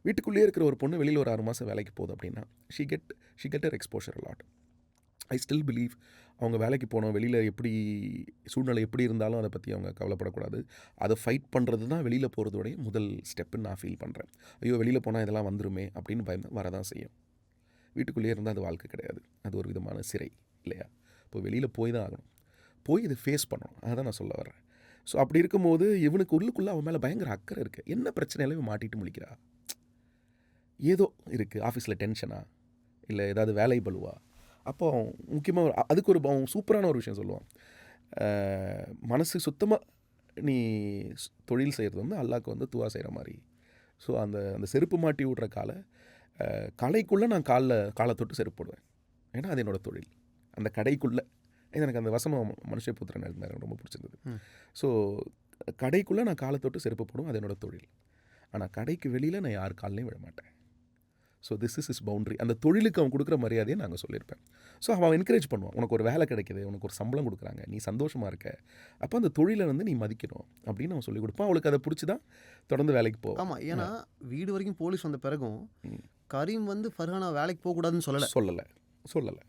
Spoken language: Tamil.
வீட்டுக்குள்ளேயே இருக்கிற ஒரு பொண்ணு வெளியில் ஒரு 6 மாதம் வேலைக்கு போகுது அப்படின்னா she get her exposure a lot. I still believe அவங்க வேலைக்கு போனோம், வெளியில் எப்படி சூழ்நிலை எப்படி இருந்தாலும் அதை பற்றி அவங்க கவலைப்படக்கூடாது. அதை ஃபைட் பண்ணுறது தான் வெளியில் போகிறதோடைய முதல் ஸ்டெப்புன்னு நான் ஃபீல் பண்ணுறேன். ஐயோ வெளியில் போனால் இதெல்லாம் வந்துருமே அப்படின்னு பயந்து வரதான் செய்யும். வீட்டுக்குள்ளேயே இருந்தால் அது வாழ்க்கை கிடையாது, அது ஒரு விதமான சிறை இல்லையா? இப்போ வெளியில் போய் தான் ஆகணும், போய் இதை ஃபேஸ் பண்ணணும், அதை நான் சொல்ல வர்றேன். ஸோ அப்படி இருக்கும்போது இவனுக்கு உள்ளுக்குள்ளே அவன் மேலே பயங்கர அக்கறை இருக்குது. என்ன பிரச்சனையில மாட்டிட்டு முழிக்கிறா, ஏதோ இருக்குது, ஆஃபீஸில் டென்ஷனா இல்லை ஏதாவது வேலை பலுவா. அப்போ முக்கியமாக அதுக்கு ஒரு அவன் சூப்பரான ஒரு விஷயம் சொல்லுவான். மனசு சுத்தமாக நீ தொழில் செய்கிறது வந்து அல்லாஹ்க்கு வந்து துவா செய்கிற மாதிரி. ஸோ அந்த அந்த செருப்பு மாட்டி விட்ற கடைக்குள்ளே நான் காலை தொட்டு செருப்பு போடுவேன். ஏன்னா அது என்னோடய தொழில். அந்த கடைக்குள்ளே எனக்கு அந்த வசனம் மனுஷபுத்திரன் எழுதினார், எனக்கு ரொம்ப பிடிச்சிருந்தது. ஸோ கடைக்குள்ளே நான் காலை தொட்டு செருப்பு போடுவேன், அது என்னோடய தொழில். ஆனால் கடைக்கு வெளியில் நான் யார் காலையும் விட மாட்டேன். So this is is boundary. அந்த தொழிலுக்கு அவன் கொடுக்குற மரியாதையை நாங்கள் சொல்லியிருப்பேன். ஸோ அவன் என்கரேஜ் பண்ணுவான், உனக்கு ஒரு வேலை கிடைக்கிது, உனக்கு ஒரு சம்பளம் கொடுக்குறாங்க, நீ சந்தோஷமாக இருக்க, அப்போ அந்த தொழிலை வந்து நீ மதிக்கணும் அப்படின்னு அவன் சொல்லிக் கொடுப்பான். அவளுக்கு அதை பிடிச்சி தான் தொடர்ந்து வேலைக்கு போவான். ஆமாம், ஏன்னா வீடு வரைக்கும் போலீஸ் வந்த பிறகும் கரீம் வந்து ஃபர்ஹானா வேலைக்கு போகக்கூடாதுன்னு சொல்லலை.